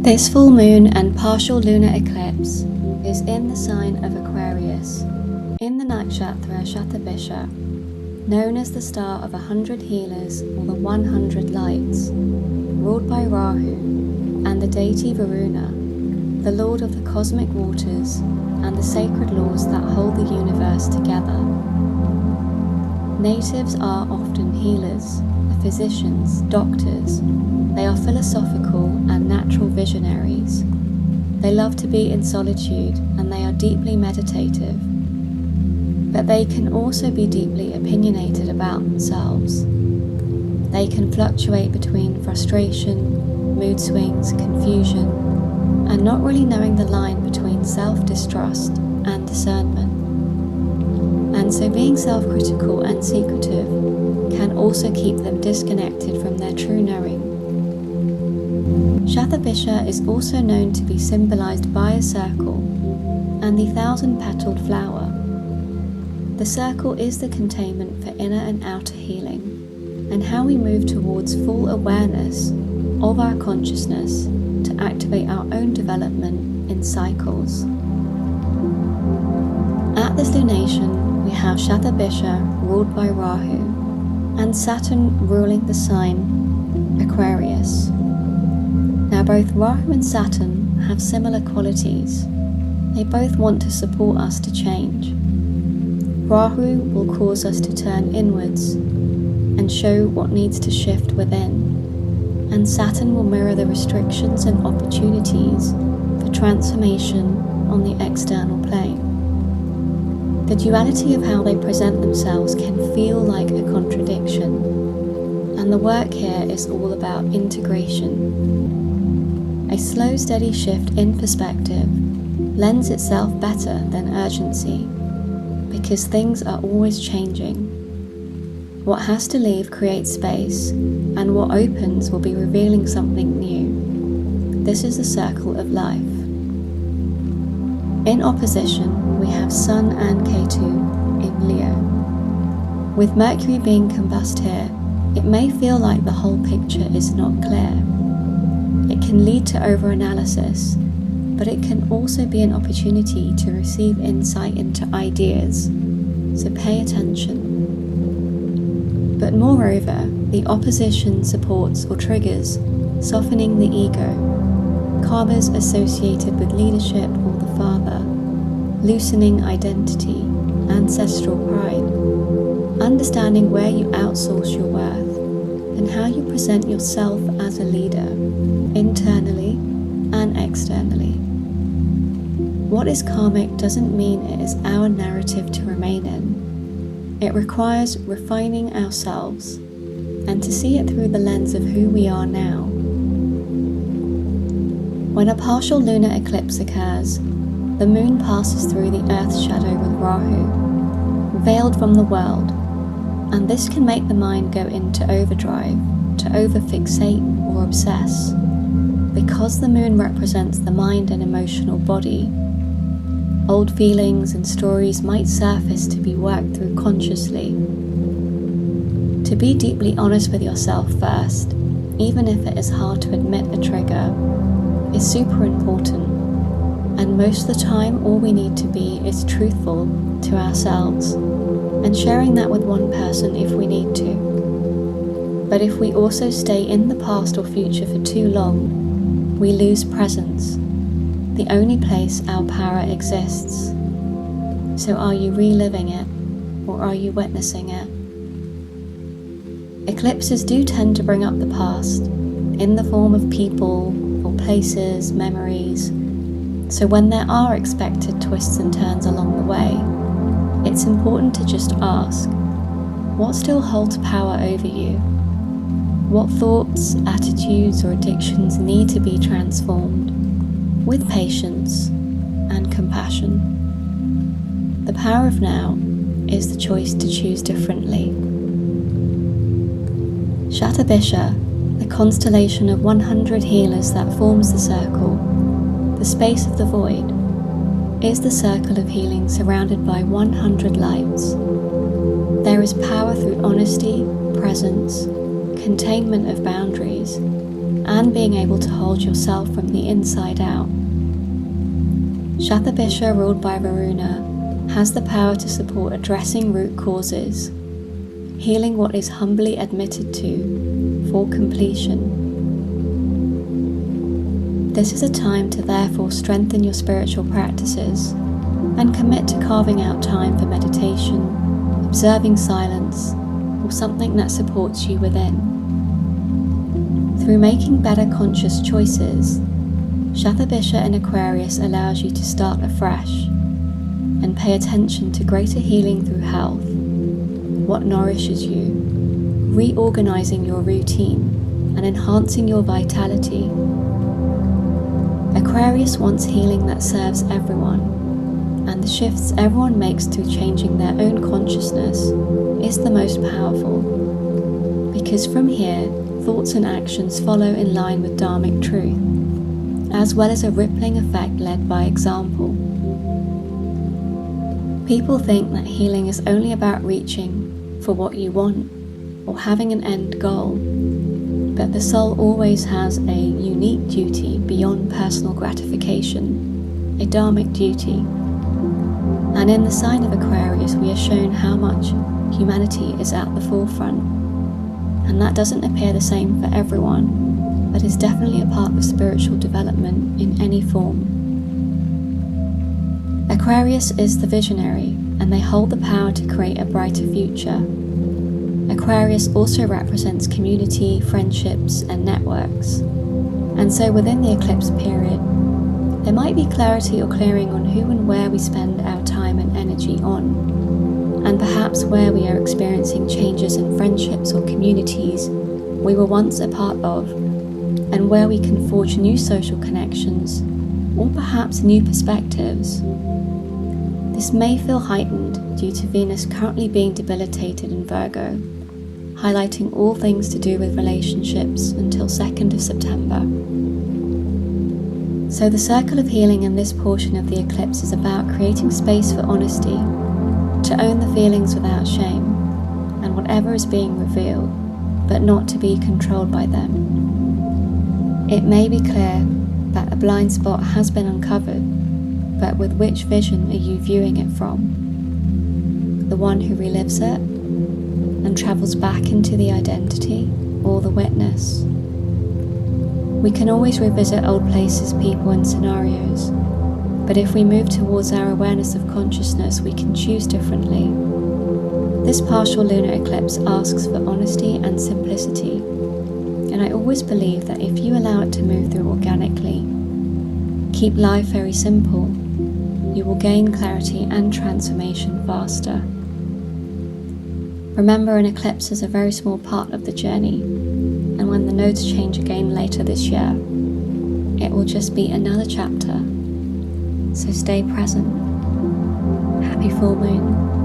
This full moon and partial lunar eclipse is in the sign of Aquarius, in the Nakshatra Shatabhisha, known as the star of 100 healers or the 100 lights, ruled by Rahu and the deity Varuna, the lord of the cosmic waters and the sacred laws that hold the universe together. Natives are often healers, physicians, doctors. They are philosophical and natural visionaries. They love to be in solitude and they are deeply meditative. But they can also be deeply opinionated about themselves. They can fluctuate between frustration, mood swings, confusion, and not really knowing the line between self-distrust and discernment. And so being self-critical and secretive can also keep them disconnected from their true knowing. Shatabhisha is also known to be symbolised by a circle and the 1,000-petaled flower. The circle is the containment for inner and outer healing, and how we move towards full awareness of our consciousness to activate our own development in cycles. At this lunation, we have Shatabhisha ruled by Rahu and Saturn ruling the sign Aquarius. Now both Rahu and Saturn have similar qualities. They both want to support us to change. Rahu will cause us to turn inwards and show what needs to shift within, and Saturn will mirror the restrictions and opportunities for transformation on the external plane. The duality of how they present themselves can feel like a contradiction, and the work here is all about integration. A slow, steady shift in perspective lends itself better than urgency, because things are always changing. What has to leave creates space, and what opens will be revealing something new. This is the circle of life. In opposition, we have Sun and Ketu in Leo. With Mercury being combust here, it may feel like the whole picture is not clear. It can lead to overanalysis, but it can also be an opportunity to receive insight into ideas, so pay attention. But moreover, the opposition supports or triggers softening the ego, karmas associated with leadership or the father, loosening identity, ancestral pride, understanding where you outsource your worth, and how you present yourself as a leader, internally and externally. What is karmic doesn't mean it is our narrative to remain in. It requires refining ourselves and to see it through the lens of who we are now. When a partial lunar eclipse occurs, the moon passes through the Earth's shadow with Rahu, veiled from the world, and this can make the mind go into overdrive, to overfixate or obsess. Because the moon represents the mind and emotional body, old feelings and stories might surface to be worked through consciously. To be deeply honest with yourself first, even if it is hard to admit a trigger, is super important. And most of the time, all we need to be is truthful to ourselves, and sharing that with one person if we need to. But if we also stay in the past or future for too long, we lose presence, the only place our power exists. So are you reliving it, or are you witnessing it? Eclipses do tend to bring up the past, in the form of people, or places, memories. So when there are expected twists and turns along the way, it's important to just ask, what still holds power over you? What thoughts, attitudes, or addictions need to be transformed, with patience and compassion? The power of now is the choice to choose differently. Shatabhisha, the constellation of 100 healers that forms the circle, the space of the void, is the circle of healing surrounded by 100 lights. There is power through honesty, presence, containment of boundaries, and being able to hold yourself from the inside out. Shatabhisha, ruled by Varuna, has the power to support addressing root causes, healing what is humbly admitted to for completion. This is a time to therefore strengthen your spiritual practices and commit to carving out time for meditation, observing silence, or something that supports you within. Through making better conscious choices, Shatabhisha in Aquarius allows you to start afresh and pay attention to greater healing through health, what nourishes you, reorganizing your routine and enhancing your vitality. Aquarius wants healing that serves everyone, and the shifts everyone makes through changing their own consciousness is the most powerful, because from here, thoughts and actions follow in line with dharmic truth, as well as a rippling effect led by example. People think that healing is only about reaching for what you want or having an end goal, but the soul always has a unique duty beyond personal gratification, a dharmic duty. And in the sign of Aquarius, we are shown how much humanity is at the forefront, and that doesn't appear the same for everyone, but is definitely a part of spiritual development in any form. Aquarius is the visionary, and they hold the power to create a brighter future. Aquarius also represents community, friendships, and networks. And so within the eclipse period, there might be clarity or clearing on who and where we spend our time and energy on, and perhaps where we are experiencing changes in friendships or communities we were once a part of, and where we can forge new social connections, or perhaps new perspectives. This may feel heightened due to Venus currently being debilitated in Virgo, highlighting all things to do with relationships until 2nd of September. So the circle of healing in this portion of the eclipse is about creating space for honesty, to own the feelings without shame, and whatever is being revealed, but not to be controlled by them. It may be clear that a blind spot has been uncovered, but with which vision are you viewing it from? The one who relives it and travels back into the identity, or the witness? We can always revisit old places, people and scenarios, but if we move towards our awareness of consciousness, we can choose differently. This partial lunar eclipse asks for honesty and simplicity, and I always believe that if you allow it to move through organically, keep life very simple, you will gain clarity and transformation faster. Remember, an eclipse is a very small part of the journey, and when the nodes change again later this year, it will just be another chapter. So stay present. Happy full moon.